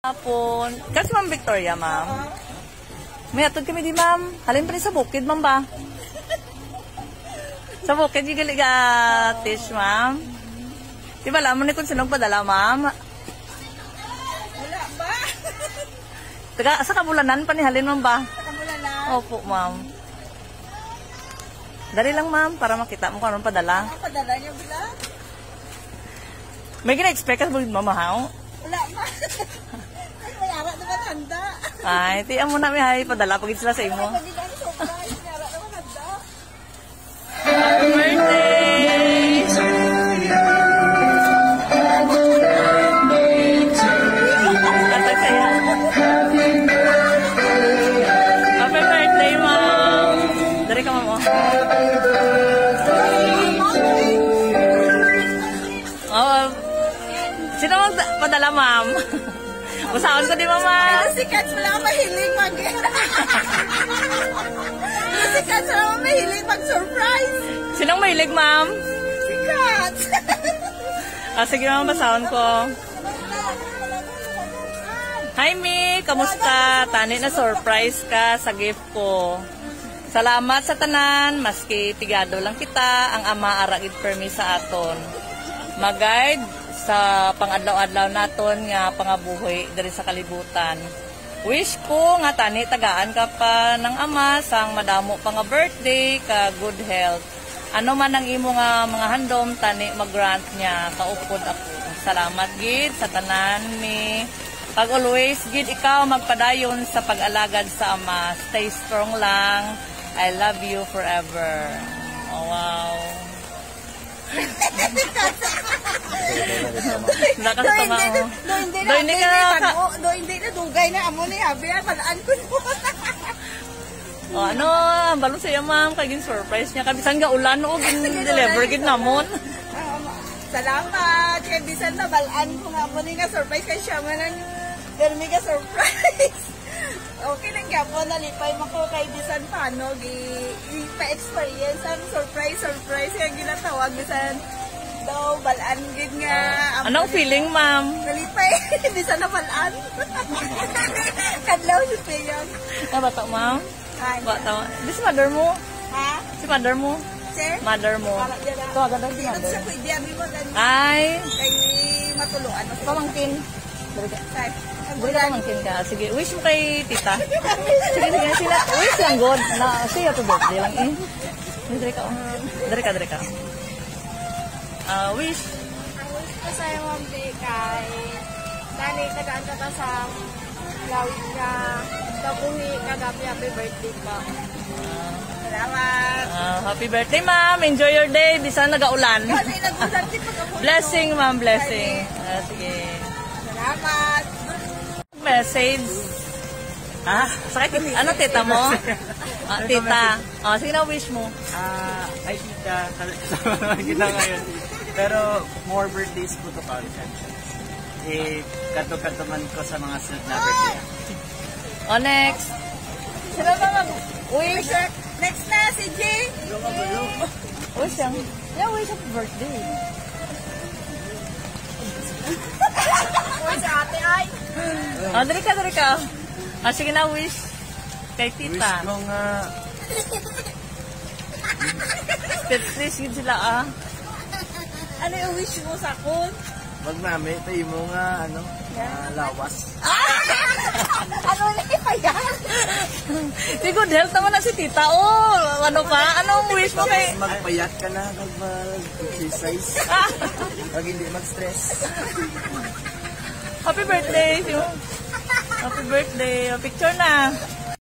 Hapon. Kasi Ma'am Victoria, ma'am. May atod kami di, ma'am. Halin pa rin sa bukid, ma'am ba? Sa bukid, yung galigatis, ma'am. Di ba, alam mo ni kung sinong padala, ma'am? Wala ba? Taga, sa kabulanan pa ni halin, ma'am ba? Sa kabulanan? Opo, ma'am. Dali lang, ma'am, para makita mo kung anong padala. Ang padala niya bila? May gina-expect ka sa bukid, ma'am, ha? Wala ba? Ay, mayara naman handa. Ay, tiyan mo na may hay padala pag sila sa imo. Ay, pag ang surprise, mayara naman handa. Happy birthday! Tatag saya. Happy birthday, ma'am! Dari ka, ma'am, oh. Oh, sino magpadala, ma'am? Usahan ko di, mama. Si Kats wala akong mahiling Si Kats wala akong mahiling mag-surprise. Sinong mahilig, ma'am? Si Kats. Sige, ma'am, basahon ko. Hi, Mi. Kamusta? Tani na surprise ka sa gift ko. Salamat sa tanan. Maski tigado lang kita, ang ama aragid permi sa aton. Mag-guide sa pangadlaw-adlaw naton nga pangabuhi diri sa kalibutan. Wish ko nga tani tagaan ka pa ng ama sang madamo pa nga birthday ka good health. Ano man ang imo nga mga handom tani mag-grant niya kaupod ako. Salamat gid sa tanan mi. Pag always gid ikaw magpadayon sa pag-alagad sa ama. Stay strong lang. I love you forever. Oh, wow. Nakasama mo. Do hindi na dugay na amo ni Abi, palaan ko no. O ano, balo sa iyo, ma'am, kay gin surprise niya kabisan nga ulan o gin-deliver gid namon. Salamat. Kay bisan na balaan ko nga mo ni nga surprise kay siya man pero mega surprise. Okay lang gyapon nalipay mo ko kay bisan paano pa-experience ang surprise kaya ginatawag bisan daw balaan gid nga. Anong feeling, ma'am? Nalipay bisan na balaan. Kadlaw si Peyang. Bata, ma'am? Bata. Di si mother mo? Ha? Si mother mo? Sir? Mother mo. Ito, agad ang si mother. Sa kuya mi mo ay kay matuluan mo. Pamangkin. Sir. Wala pamangkin ka. Sige, wish mo kay tita. Sige, sila. Wish lang, God. Siya to birthday lang eh. Dari ka. Dari ka. Wish. Ang wish ko sa'yo, Ma'am Day, kay Dani, tagaan ka sa lawin ka. Kabuhi, kagabi, happy birthday pa. Salamat. Happy birthday, ma'am. Enjoy your day. Di sana nag-aulan. Kasi nag-usap si pagkapuno. Blessing, ma'am. Blessing. Sige. Salamat. Message. Sakit. Ano, tita mo? Tita. Sige na, wish mo. Ay, tita. Kita ngayon. Pero, more birthdays po to call. Kato-kato man ko sa mga sunod na birthday. Next. Sino ba mag-wish? Next na, si Jay. Wish yan. Yeah, wish happy birthday. Wish ate ay. Dari ka. Sige na, wish. Kay tita. Wish mo nga. Please, yun sila, Ano yung wish mo sa kun? Wag namin, tayo mo nga, lawas. Ano na iba yan? Si good health naman na si tita. Ano ka? Anong wish mo kay... Magpayat ka na, mag-exercise. Pag hindi mag-stress. Happy birthday. Happy birthday. Picture na.